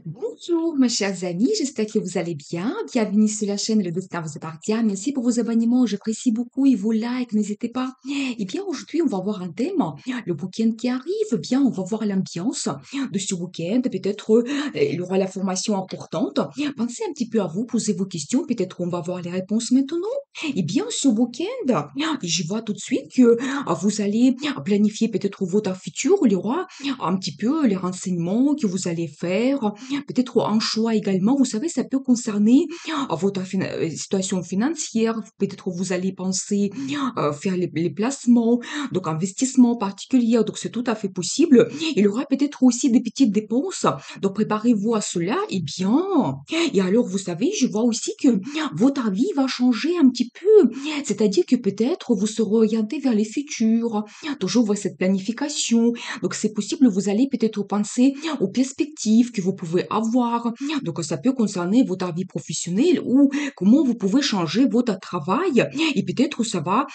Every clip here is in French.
Bonjour, mes chers amis, j'espère que vous allez bien. Bienvenue sur la chaîne Le Destin vous appartient. Merci pour vos abonnements, j'apprécie beaucoup et vos likes, n'hésitez pas. Eh bien, aujourd'hui, on va voir un thème, le week-end qui arrive. Eh bien, on va voir l'ambiance de ce week-end. Peut-être il y aura la formation importante. Pensez un petit peu à vous, posez vos questions. Peut-être on va voir les réponses maintenant. Eh bien, ce week-end, je vois tout de suite que vous allez planifier peut-être votre futur. Il y aura un petit peu les renseignements que vous allez faire, peut-être un choix également. Vous savez, ça peut concerner votre situation financière. Peut-être vous allez penser faire les placements, donc investissement particulier. Donc c'est tout à fait possible. Il y aura peut-être aussi des petites dépenses. Donc préparez-vous à cela. Et bien, et alors vous savez, je vois aussi que votre vie va changer un petit peu. C'est-à-dire que peut-être vous serez orienté vers les futurs. Toujours voir cette planification. Donc c'est possible, vous allez peut-être penser aux perspectives que vous pouvez avoir. Donc ça peut concerner votre vie professionnelle ou comment vous pouvez changer votre travail. Et peut-être ça va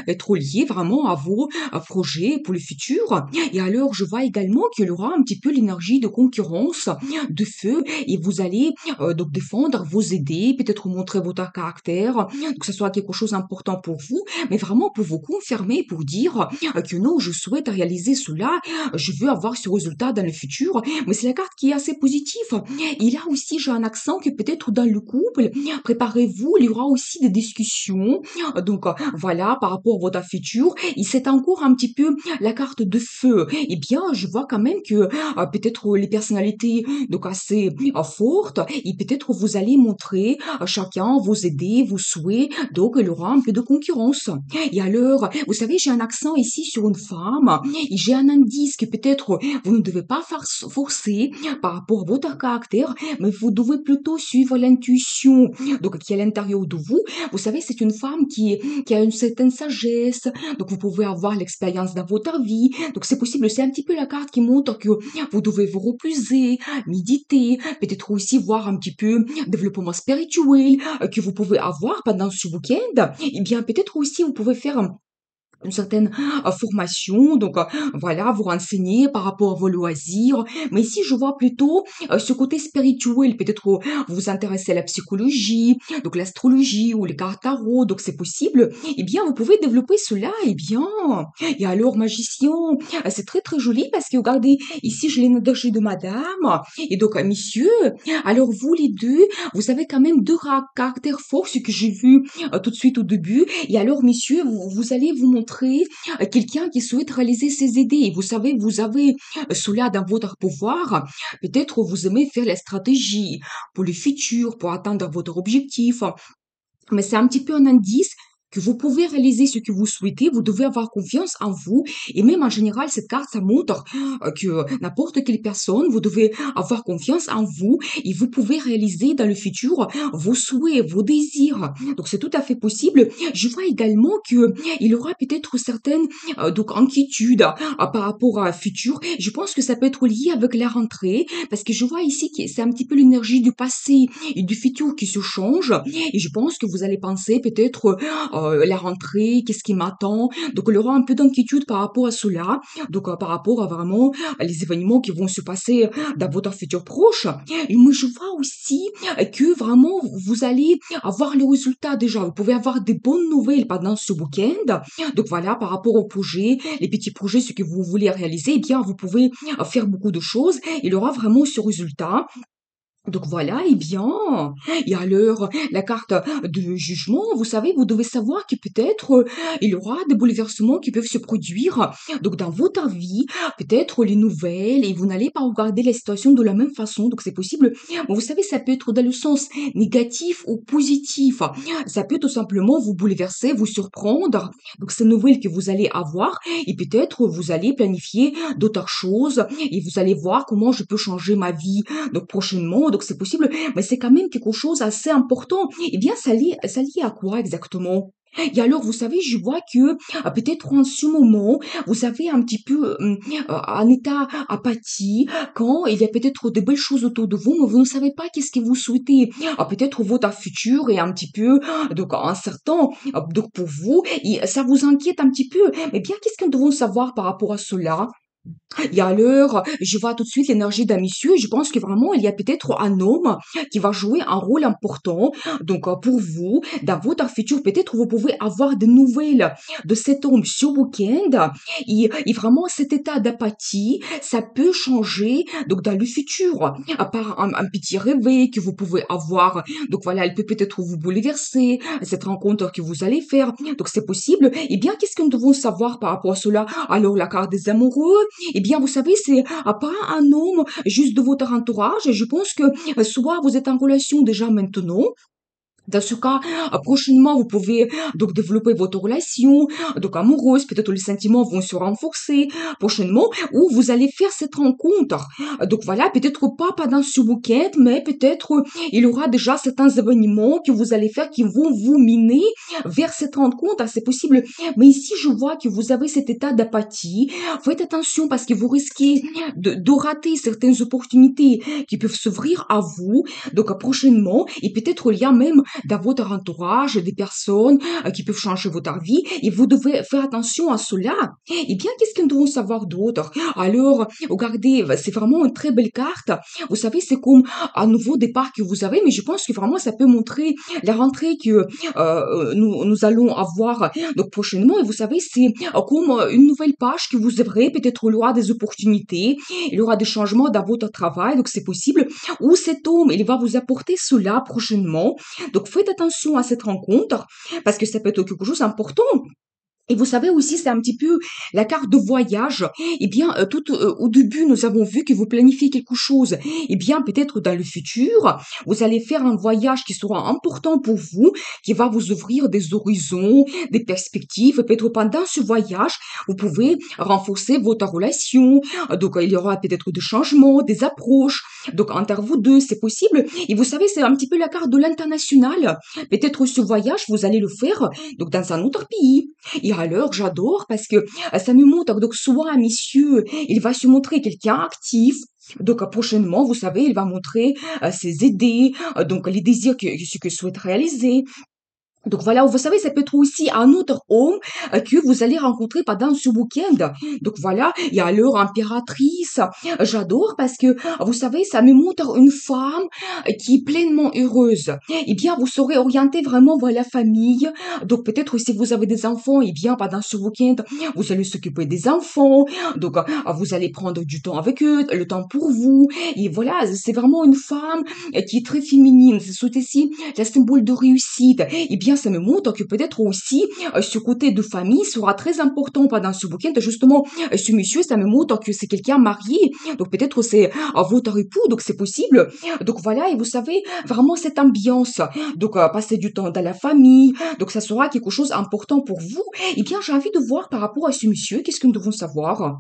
être lié vraiment à vos projets pour le futur. Et alors je vois également qu'il y aura un petit peu l'énergie de concurrence, de feu, et vous allez donc défendre vos idées, peut-être montrer votre caractère, que ce soit quelque chose d'important pour vous, mais vraiment pour vous confirmer, pour dire que non, je souhaite réaliser cela, je veux avoir ce résultat dans le futur, mais c'est la carte qui est assez positive. Et là aussi, j'ai un accent que peut-être dans le couple, préparez-vous, il y aura aussi des discussions, voilà, par rapport à votre futur, et c'est encore un petit peu la carte de feu. Eh bien, je vois quand même que peut-être les personnalités donc assez fortes, et peut-être vous allez montrer chacun vos idées, vos souhaits, donc il y aura un peu de concurrence. Et alors, vous savez, j'ai un accent ici sur une femme, et j'ai un indice que peut-être vous ne devez pas faire forcer par rapport à votre caractère, mais vous devez plutôt suivre l'intuition, donc qui est à l'intérieur de vous. Vous savez, c'est une femme qui a une certaine sagesse, donc vous pouvez avoir l'expérience dans votre vie, donc c'est possible, c'est un petit peu la carte qui montre que vous devez vous reposer, méditer, peut-être aussi voir un petit peu développement spirituel que vous pouvez avoir pendant ce week-end. Eh bien, peut-être aussi vous pouvez faire une certaine formation, voilà, vous renseigner par rapport à vos loisirs. Mais ici, je vois plutôt ce côté spirituel. Peut-être vous vous intéressez à la psychologie, donc l'astrologie ou les cartes tarot, donc c'est possible. Eh bien, vous pouvez développer cela. Eh bien, et alors, magicien, c'est très très joli parce que regardez, ici, je l'ai noté de madame et donc messieurs. Alors, vous les deux, vous avez quand même deux caractères forts, ce que j'ai vu tout de suite au début. Et alors, messieurs, vous allez vous montrer quelqu'un qui souhaite réaliser ses idées. Et vous savez, vous avez cela dans votre pouvoir. Peut-être vous aimez faire la stratégie pour le futur, pour atteindre votre objectif. Mais c'est un petit peu un indice que vous pouvez réaliser ce que vous souhaitez, vous devez avoir confiance en vous. Et même en général, cette carte, ça montre que n'importe quelle personne, vous devez avoir confiance en vous et vous pouvez réaliser dans le futur vos souhaits, vos désirs. Donc c'est tout à fait possible. Je vois également que il y aura peut-être certaines inquiétudes par rapport à futur. Je pense que ça peut être lié avec la rentrée parce que je vois ici que c'est un petit peu l'énergie du passé et du futur qui se change. Et je pense que vous allez penser peut-être la rentrée, qu'est-ce qui m'attend. Donc il y aura un peu d'inquiétude par rapport à cela, par rapport à vraiment les événements qui vont se passer dans votre futur proche. Et moi je vois aussi que vraiment vous allez avoir le résultat déjà. Vous pouvez avoir des bonnes nouvelles pendant ce week-end. Donc voilà, par rapport aux projets, les petits projets, ce que vous voulez réaliser, eh bien vous pouvez faire beaucoup de choses. Il y aura vraiment ce résultat. Donc voilà, eh bien, et alors, la carte de jugement, vous savez, vous devez savoir que peut-être il y aura des bouleversements qui peuvent se produire. Donc dans votre vie, peut-être les nouvelles, et vous n'allez pas regarder la situation de la même façon. Donc c'est possible. Bon, vous savez, ça peut être dans le sens négatif ou positif. Ça peut tout simplement vous bouleverser, vous surprendre. Donc ces nouvelles que vous allez avoir, et peut-être vous allez planifier d'autres choses, et vous allez voir comment je peux changer ma vie donc prochainement, donc c'est possible, mais c'est quand même quelque chose assez important. Eh bien, ça lie à quoi exactement? Et alors, vous savez, je vois que peut-être en ce moment, vous avez un petit peu un état apathie quand il y a peut-être de belles choses autour de vous, mais vous ne savez pas qu'est-ce que vous souhaitez. Peut-être votre futur est un petit peu donc incertain donc pour vous et ça vous inquiète un petit peu. Mais bien, qu'est-ce que nous devons savoir par rapport à cela? Et alors, je vois tout de suite l'énergie d'un monsieur. Je pense que vraiment, il y a peut-être un homme qui va jouer un rôle important. Donc, pour vous, dans votre futur, peut-être vous pouvez avoir des nouvelles de cet homme ce week-end. Et vraiment, cet état d'apathie, ça peut changer. Donc, dans le futur, à part un petit réveil que vous pouvez avoir. Donc, voilà, il peut peut-être vous bouleverser, cette rencontre que vous allez faire. Donc, c'est possible. Eh bien, qu'est-ce que nous devons savoir par rapport à cela? Alors, la carte des amoureux, eh bien, vous savez, c'est pas un homme juste de votre entourage. Et je pense que soit vous êtes en relation déjà maintenant, dans ce cas, prochainement, vous pouvez donc développer votre relation, donc amoureuse, peut-être les sentiments vont se renforcer prochainement, ou vous allez faire cette rencontre. Donc voilà, peut-être pas pendant ce week-end, mais peut-être il y aura déjà certains événements que vous allez faire qui vont vous miner vers cette rencontre. C'est possible. Mais ici, je vois que vous avez cet état d'apathie. Faites attention parce que vous risquez de rater certaines opportunités qui peuvent s'ouvrir à vous. Donc prochainement, et peut-être il y a même dans votre entourage des personnes qui peuvent changer votre vie et vous devez faire attention à cela. Eh bien, qu'est-ce que nous devons savoir d'autre? Alors, regardez, c'est vraiment une très belle carte. Vous savez, c'est comme un nouveau départ que vous avez, mais je pense que vraiment ça peut montrer la rentrée que nous allons avoir donc prochainement. Et vous savez, c'est comme une nouvelle page que vous ouvrez. Peut-être il y aura des opportunités, il y aura des changements dans votre travail, donc c'est possible. Ou cet homme, il va vous apporter cela prochainement. Donc faites attention à cette rencontre parce que ça peut être quelque chose d'important. Et vous savez aussi, c'est un petit peu la carte de voyage. Eh bien, tout au début, nous avons vu que vous planifiez quelque chose. Eh bien, peut-être dans le futur, vous allez faire un voyage qui sera important pour vous, qui va vous ouvrir des horizons, des perspectives. Peut-être pendant ce voyage, vous pouvez renforcer votre relation. Donc, il y aura peut-être des changements, des approches. Donc, entre vous deux, c'est possible. Et vous savez, c'est un petit peu la carte de l'international. Peut-être ce voyage, vous allez le faire donc dans un autre pays. Et alors, j'adore parce que ça me montre, donc soit un monsieur, il va se montrer quelqu'un actif. Donc prochainement, vous savez, il va montrer ses idées, donc les désirs ce que souhaite réaliser. Donc voilà, vous savez, ça peut être aussi un autre homme que vous allez rencontrer pendant ce week-end. Donc voilà, il y a alors impératrice. J'adore parce que, vous savez, ça me montre une femme qui est pleinement heureuse. Eh bien, vous serez orienté vraiment vers la famille. Donc peut-être si vous avez des enfants, eh bien, pendant ce week-end, vous allez s'occuper des enfants. Donc vous allez prendre du temps avec eux, le temps pour vous. Et voilà, c'est vraiment une femme qui est très féminine. C'est aussi la symbole de réussite. Eh bien, ça me montre que peut-être aussi ce côté de famille sera très important pendant ce week-end. Justement, ce monsieur, ça me montre que c'est quelqu'un marié. Donc peut-être c'est votre époux, donc c'est possible. Donc voilà, et vous savez, vraiment cette ambiance. Donc passer du temps dans la famille. Donc ça sera quelque chose d'important pour vous. Eh bien, j'ai envie de voir par rapport à ce monsieur, qu'est-ce que nous devons savoir?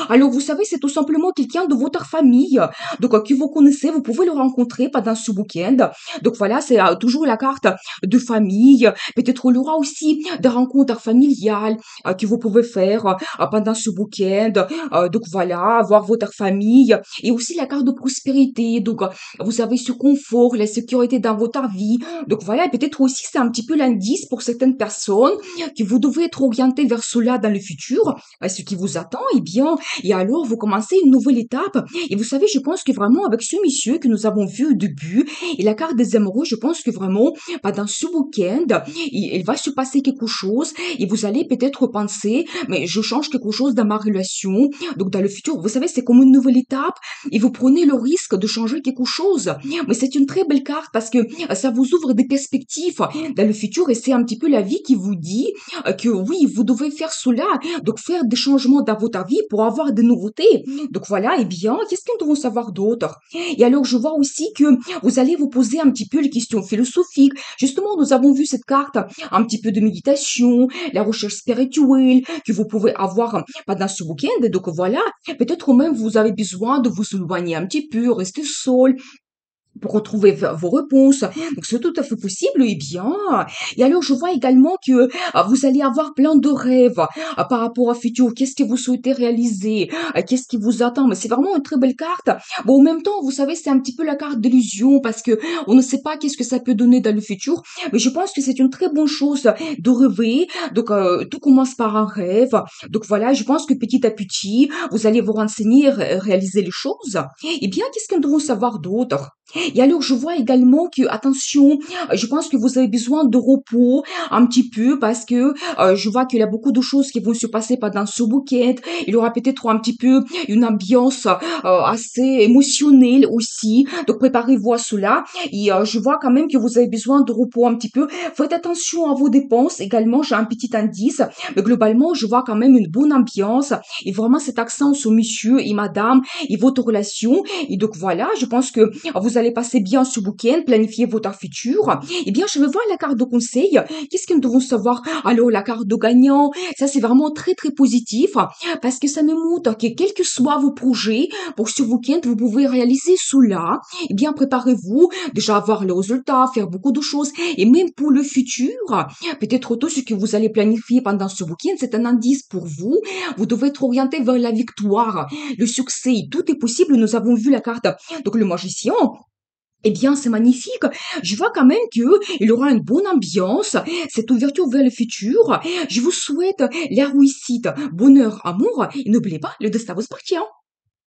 Alors, vous savez, c'est tout simplement quelqu'un de votre famille. Donc, que vous connaissez, vous pouvez le rencontrer pendant ce week-end. Donc voilà, c'est toujours la carte de famille. Peut-être il y aura aussi des rencontres familiales que vous pouvez faire pendant ce week-end. Donc voilà, voir votre famille. Et aussi la carte de prospérité. Donc vous avez ce confort, la sécurité dans votre vie. Donc voilà, et peut-être aussi c'est un petit peu l'indice pour certaines personnes que vous devez être orienté vers cela dans le futur, ce qui vous attend. Eh bien, et alors vous commencez une nouvelle étape. Et vous savez, je pense que vraiment avec ce monsieur que nous avons vu au début, et la carte des amoureux, je pense que vraiment, pendant ce week-end, il va se passer quelque chose et vous allez peut-être penser, mais je change quelque chose dans ma relation. Donc, dans le futur, vous savez, c'est comme une nouvelle étape et vous prenez le risque de changer quelque chose. Mais c'est une très belle carte parce que ça vous ouvre des perspectives dans le futur et c'est un petit peu la vie qui vous dit que oui, vous devez faire cela. Donc, faire des changements dans votre vie pour avoir des nouveautés. Donc, voilà, et bien, qu'est-ce que nous devons savoir d'autre? Et alors, je vois aussi que vous allez vous poser un petit peu les questions philosophiques. Justement, nous avons vu cette carte, un petit peu de méditation, la recherche spirituelle que vous pouvez avoir pendant ce week-end. Donc voilà, peut-être même vous avez besoin de vous éloigner un petit peu, rester seul, pour retrouver vos réponses. Donc c'est tout à fait possible, eh bien. Et alors je vois également que vous allez avoir plein de rêves par rapport au futur. Qu'est-ce que vous souhaitez réaliser? Qu'est-ce qui vous attend? Mais c'est vraiment une très belle carte. Bon, en même temps, vous savez, c'est un petit peu la carte d'illusion parce que on ne sait pas qu'est-ce que ça peut donner dans le futur. Mais je pense que c'est une très bonne chose de rêver. Donc tout commence par un rêve. Donc voilà, je pense que petit à petit, vous allez vous renseigner, réaliser les choses. Eh bien, qu'est-ce que nous devons savoir d'autre? Et alors, je vois également que, attention, je pense que vous avez besoin de repos un petit peu parce que je vois qu'il y a beaucoup de choses qui vont se passer pendant ce week-end. Il y aura peut-être un petit peu une ambiance assez émotionnelle aussi. Donc, préparez-vous à cela. Et je vois quand même que vous avez besoin de repos un petit peu. Faites attention à vos dépenses. Également, j'ai un petit indice. Mais globalement, je vois quand même une bonne ambiance et vraiment cet accent sur monsieur et madame et votre relation. Et donc, voilà, je pense que vous allez passer bien ce week-end, planifier votre futur. Eh bien, je vais voir la carte de conseil. Qu'est-ce que nous devons savoir? Alors, la carte de gagnant, ça c'est vraiment très très positif parce que ça me montre que quels que soient vos projets pour ce week-end, vous pouvez réaliser cela. Eh bien, préparez-vous déjà à voir les résultats, faire beaucoup de choses et même pour le futur, peut-être tout ce que vous allez planifier pendant ce week-end, c'est un indice pour vous. Vous devez être orienté vers la victoire, le succès. Tout est possible. Nous avons vu la carte. Donc, le magicien, eh bien, c'est magnifique. Je vois quand même que il y aura une bonne ambiance, cette ouverture vers le futur. Je vous souhaite la réussite, bonheur, amour. Et n'oubliez pas, le destin vous appartient.